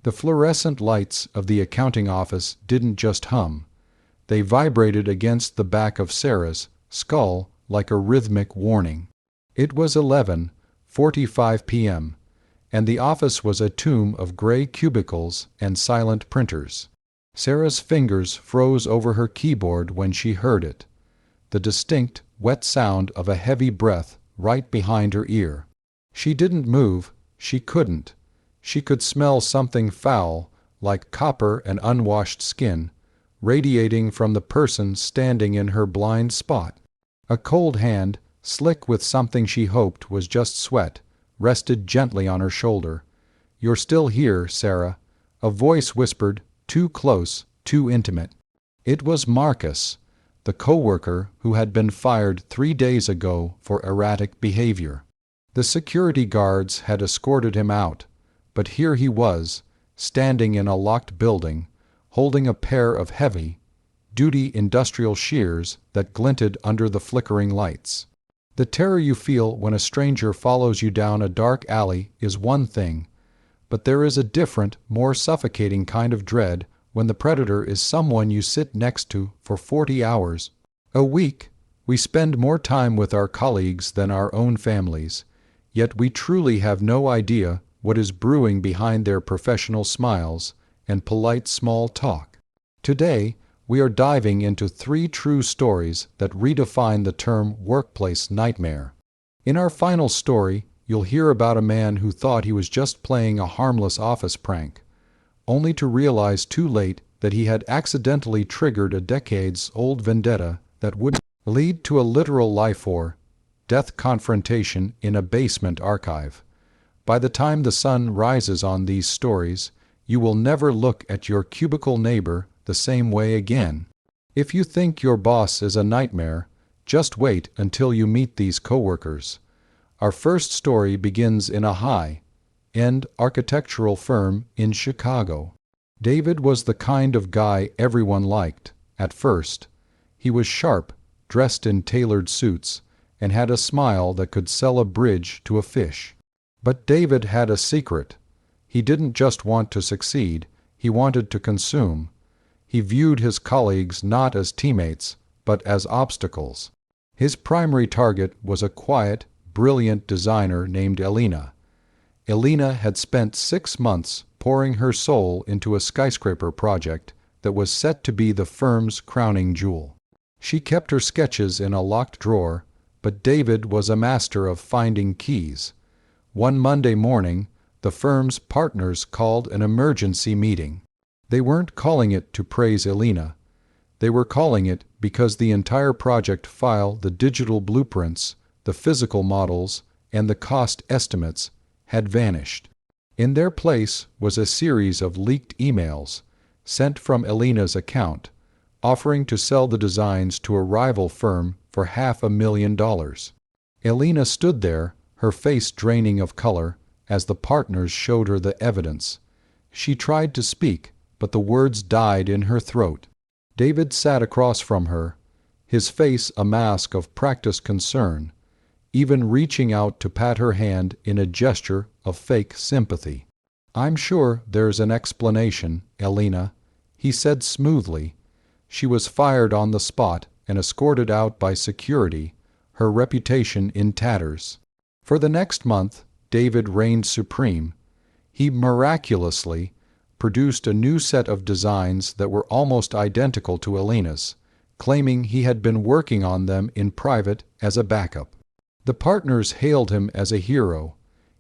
The fluorescent lights of the accounting office didn't just hum. They vibrated against the back of Sarah's skull like a rhythmic warning. It was 11:45 p.m., and the office was a tomb of gray cubicles and silent printers. Sarah's fingers froze over her keyboard when she heard it, the distinct, wet sound of a heavy breath right behind her ear. She didn't move. She couldn't. She could smell something foul, like copper and unwashed skin, radiating from the person standing in her blind spot. A cold hand, slick with something she hoped was just sweat, rested gently on her shoulder. "You're still here, Sarah," a voice whispered, too close, too intimate. It was Marcus, the coworker who had been fired 3 days ago for erratic behavior. The security guards had escorted him out, but here he was, standing in a locked building, holding a pair of heavy-duty industrial shears that glinted under the flickering lights. The terror you feel when a stranger follows you down a dark alley is one thing, but there is a different, more suffocating kind of dread when the predator is someone you sit next to for 40 hours a week. We spend more time with our colleagues than our own families, yet we truly have no idea what is brewing behind their professional smiles and polite small talk. Today, we are diving into 3 true stories that redefine the term workplace nightmare. In our final story, you'll hear about a man who thought he was just playing a harmless office prank, only to realize too late that he had accidentally triggered a decades-old vendetta that would lead to a literal life or death confrontation in a basement archive. By the time the sun rises on these stories, you will never look at your cubicle neighbor the same way again. If you think your boss is a nightmare, just wait until you meet these coworkers. Our first story begins in a high-end architectural firm in Chicago. David was the kind of guy everyone liked, at first. He was sharp, dressed in tailored suits, and had a smile that could sell a bridge to a fish. But David had a secret. He didn't just want to succeed, he wanted to consume. He viewed his colleagues not as teammates, but as obstacles. His primary target was a quiet, brilliant designer named Elena. Elena had spent 6 months pouring her soul into a skyscraper project that was set to be the firm's crowning jewel. She kept her sketches in a locked drawer, but David was a master of finding keys. One Monday morning, the firm's partners called an emergency meeting. They weren't calling it to praise Elena. They were calling it because the entire project file, the digital blueprints, the physical models, and the cost estimates had vanished. In their place was a series of leaked emails sent from Elena's account, offering to sell the designs to a rival firm for $500,000. Elena stood there, her face draining of color, as the partners showed her the evidence. She tried to speak, but the words died in her throat. David sat across from her, his face a mask of practiced concern, even reaching out to pat her hand in a gesture of fake sympathy. "I'm sure there's an explanation, Elena," he said smoothly. She was fired on the spot and escorted out by security, her reputation in tatters. For the next month, David reigned supreme. He miraculously produced a new set of designs that were almost identical to Elena's, claiming he had been working on them in private as a backup. The partners hailed him as a hero.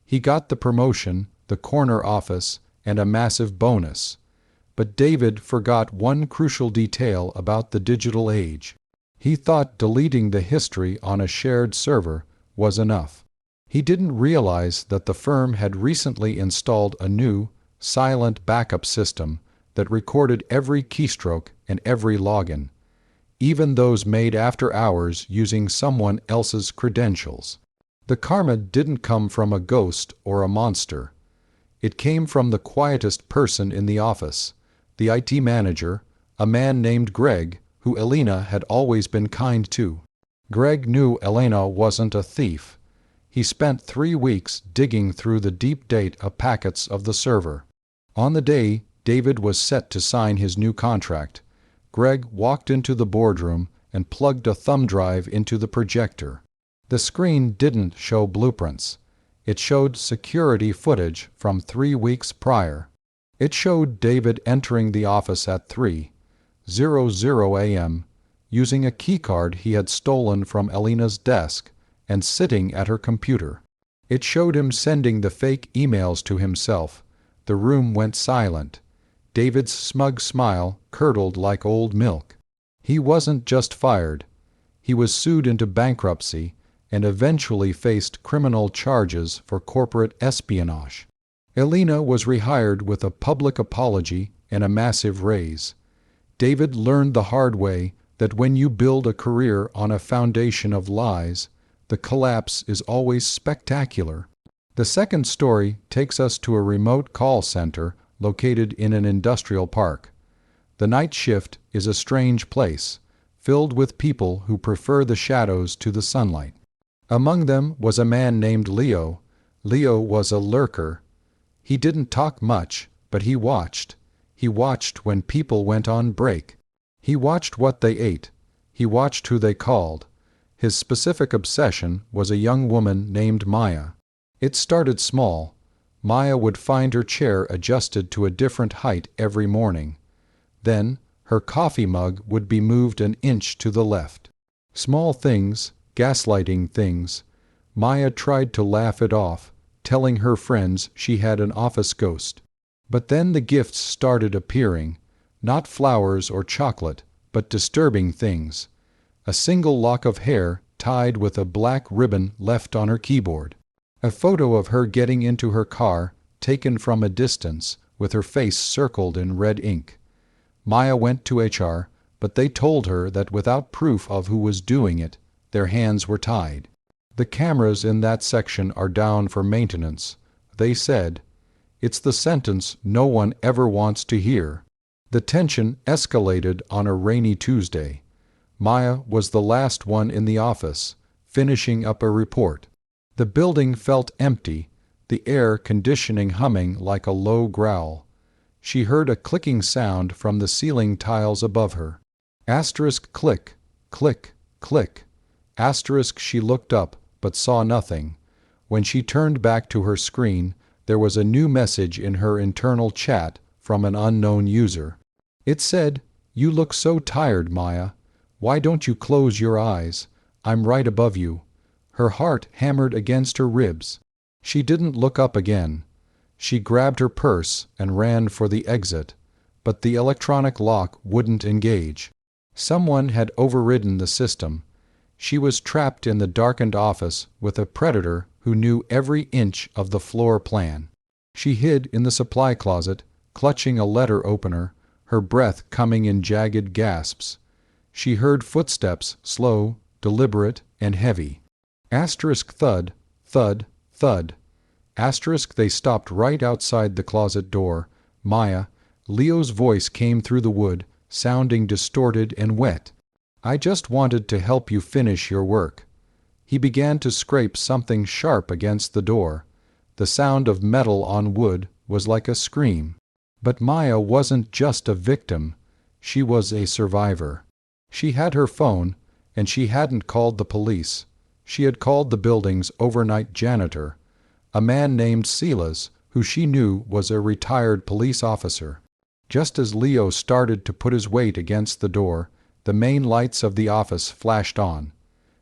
He got the promotion, the corner office, and a massive bonus. But David forgot one crucial detail about the digital age. He thought deleting the history on a shared server was enough. He didn't realize that the firm had recently installed a new, silent backup system that recorded every keystroke and every login, even those made after hours using someone else's credentials. The karma didn't come from a ghost or a monster. It came from the quietest person in the office, the IT manager, a man named Greg, who Elena had always been kind to. Greg knew Elena wasn't a thief. He spent 3 weeks digging through the deep data packets of the server. On the day David was set to sign his new contract, Greg walked into the boardroom and plugged a thumb drive into the projector. The screen didn't show blueprints. It showed security footage from 3 weeks prior. It showed David entering the office at 3:00 a.m., using a keycard he had stolen from Elena's desk and sitting at her computer. It showed him sending the fake emails to himself. The room went silent. David's smug smile curdled like old milk. He wasn't just fired. He was sued into bankruptcy and eventually faced criminal charges for corporate espionage. Elena was rehired with a public apology and a massive raise. David learned the hard way that when you build a career on a foundation of lies, the collapse is always spectacular. The second story takes us to a remote call center located in an industrial park. The night shift is a strange place, filled with people who prefer the shadows to the sunlight. Among them was a man named Leo. Leo was a lurker. He didn't talk much, but he watched. He watched when people went on break. He watched what they ate. He watched who they called. His specific obsession was a young woman named Maya. It started small. Maya would find her chair adjusted to a different height every morning. Then, her coffee mug would be moved an inch to the left. Small things, gaslighting things. Maya tried to laugh it off, telling her friends she had an office ghost. But then the gifts started appearing, not flowers or chocolate, but disturbing things. A single lock of hair tied with a black ribbon left on her keyboard. A photo of her getting into her car, taken from a distance, with her face circled in red ink. Maya went to HR, but they told her that without proof of who was doing it, their hands were tied. The cameras in that section are down for maintenance, they said. It's the sentence no one ever wants to hear. The tension escalated on a rainy Tuesday. Maya was the last one in the office, finishing up a report. The building felt empty, the air conditioning humming like a low growl. She heard a clicking sound from the ceiling tiles above her. Asterisk click, click, click. Asterisk she looked up, but saw nothing. When she turned back to her screen, there was a new message in her internal chat from an unknown user. It said, "You look so tired, Maya. Why don't you close your eyes? I'm right above you." Her heart hammered against her ribs. She didn't look up again. She grabbed her purse and ran for the exit, but the electronic lock wouldn't engage. Someone had overridden the system. She was trapped in the darkened office with a predator who knew every inch of the floor plan. She hid in the supply closet, clutching a letter opener, her breath coming in jagged gasps. She heard footsteps, slow, deliberate, and heavy. Asterisk thud, thud, thud. Asterisk they stopped right outside the closet door. Maya, Leo's voice came through the wood, sounding distorted and wet. "I just wanted to help you finish your work." He began to scrape something sharp against the door. The sound of metal on wood was like a scream. But Maya wasn't just a victim. She was a survivor. She had her phone, and she hadn't called the police. She had called the building's overnight janitor, a man named Silas, who she knew was a retired police officer. Just as Leo started to put his weight against the door, the main lights of the office flashed on.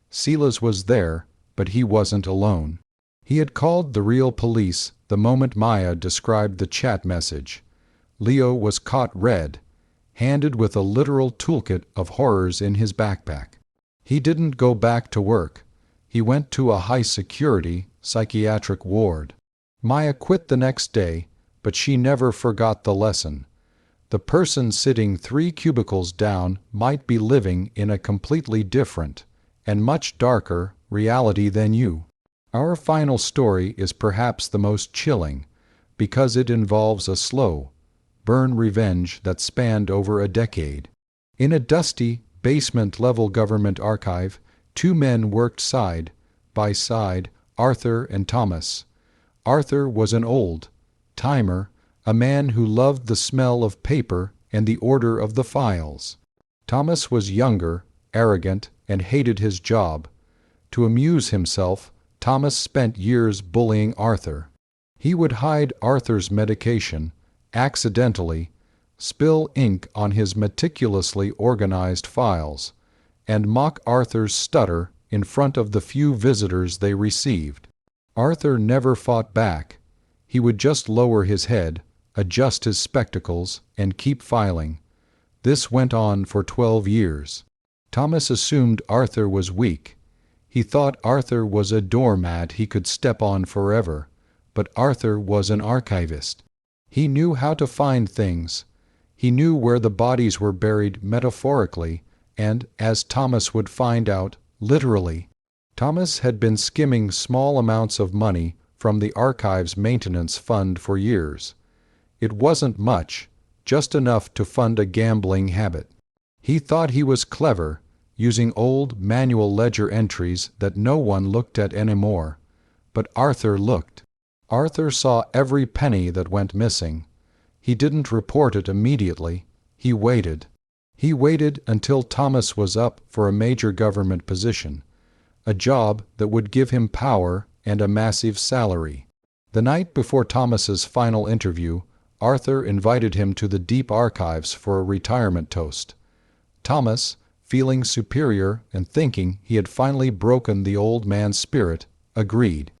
Silas was there, but he wasn't alone. He had called the real police the moment Maya described the chat message. Leo was caught red, handed with a literal toolkit of horrors in his backpack. He didn't go back to work. He went to a high-security psychiatric ward. Maya quit the next day, but she never forgot the lesson. The person sitting 3 cubicles down might be living in a completely different, and much darker, reality than you. Our final story is perhaps the most chilling, because it involves a slow, burn revenge that spanned over a decade. In a dusty, basement-level government archive, 2 men worked side by side, Arthur and Thomas. Arthur was an old-timer, a man who loved the smell of paper and the order of the files. Thomas was younger, arrogant, and hated his job. To amuse himself, Thomas spent years bullying Arthur. He would hide Arthur's medication, accidentally, spill ink on his meticulously organized files, and mock Arthur's stutter in front of the few visitors they received. Arthur never fought back. He would just lower his head, adjust his spectacles, and keep filing. This went on for 12 years. Thomas assumed Arthur was weak. He thought Arthur was a doormat he could step on forever, but Arthur was an archivist. He knew how to find things. He knew where the bodies were buried metaphorically and, as Thomas would find out, literally. Thomas had been skimming small amounts of money from the archive's maintenance fund for years. It wasn't much, just enough to fund a gambling habit. He thought he was clever, using old manual ledger entries that no one looked at anymore. But Arthur looked. Arthur saw every penny that went missing. He didn't report it immediately. He waited. He waited until Thomas was up for a major government position, a job that would give him power and a massive salary. The night before Thomas's final interview, Arthur invited him to the deep archives for a retirement toast. Thomas, feeling superior and thinking he had finally broken the old man's spirit, agreed.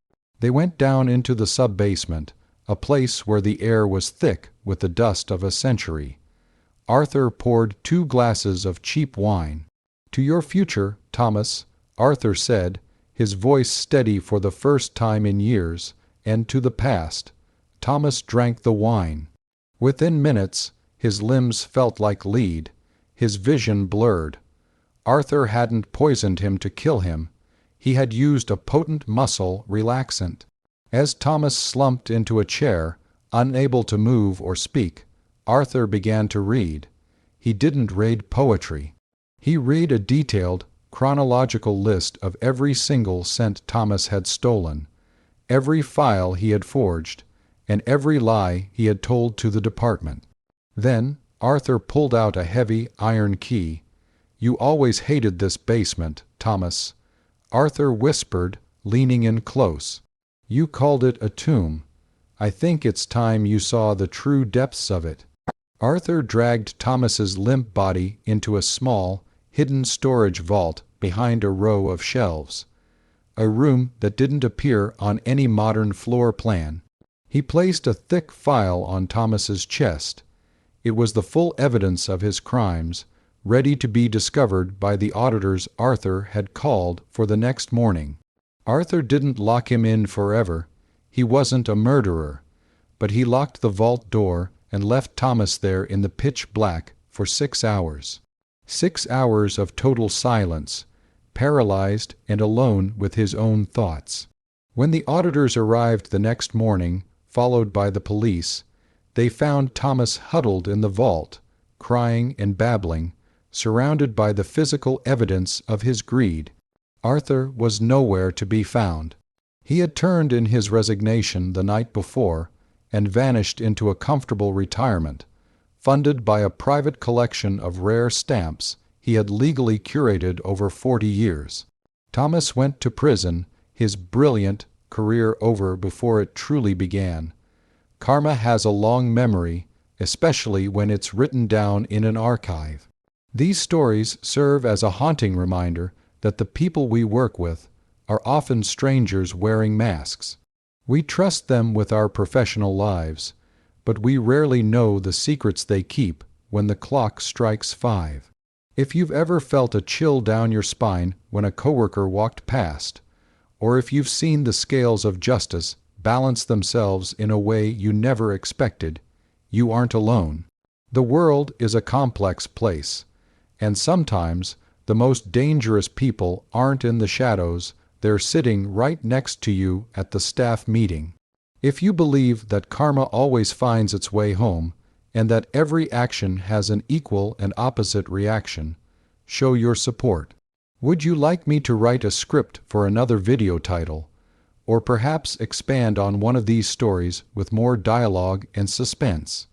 They went down into the sub-basement, a place where the air was thick with the dust of a century. Arthur poured 2 glasses of cheap wine. "To your future, Thomas," Arthur said, his voice steady for the first time in years, and to the past. Thomas drank the wine. Within minutes, his limbs felt like lead, his vision blurred. Arthur hadn't poisoned him to kill him. He had used a potent muscle relaxant. As Thomas slumped into a chair, unable to move or speak, Arthur began to read. He didn't read poetry. He read a detailed, chronological list of every single cent Thomas had stolen, every file he had forged, and every lie he had told to the department. Then Arthur pulled out a heavy iron key. "You always hated this basement, Thomas," Arthur whispered, leaning in close. "You called it a tomb. I think it's time you saw the true depths of it." Arthur dragged Thomas's limp body into a small, hidden storage vault behind a row of shelves, a room that didn't appear on any modern floor plan. He placed a thick file on Thomas's chest. It was the full evidence of his crimes, ready to be discovered by the auditors Arthur had called for the next morning. Arthur didn't lock him in forever. He wasn't a murderer. But he locked the vault door and left Thomas there in the pitch black for 6 hours. 6 hours of total silence, paralyzed and alone with his own thoughts. When the auditors arrived the next morning, followed by the police, they found Thomas huddled in the vault, crying and babbling, surrounded by the physical evidence of his greed. Arthur was nowhere to be found. He had turned in his resignation the night before and vanished into a comfortable retirement, funded by a private collection of rare stamps he had legally curated over 40 years. Thomas went to prison, his brilliant career over before it truly began. Karma has a long memory, especially when it's written down in an archive. These stories serve as a haunting reminder that the people we work with are often strangers wearing masks. We trust them with our professional lives, but we rarely know the secrets they keep when the clock strikes 5. If you've ever felt a chill down your spine when a coworker walked past, or if you've seen the scales of justice balance themselves in a way you never expected, you aren't alone. The world is a complex place, and sometimes the most dangerous people aren't in the shadows, they're sitting right next to you at the staff meeting. If you believe that karma always finds its way home, and that every action has an equal and opposite reaction, show your support. Would you like me to write a script for another video title? or perhaps expand on one of these stories with more dialogue and suspense.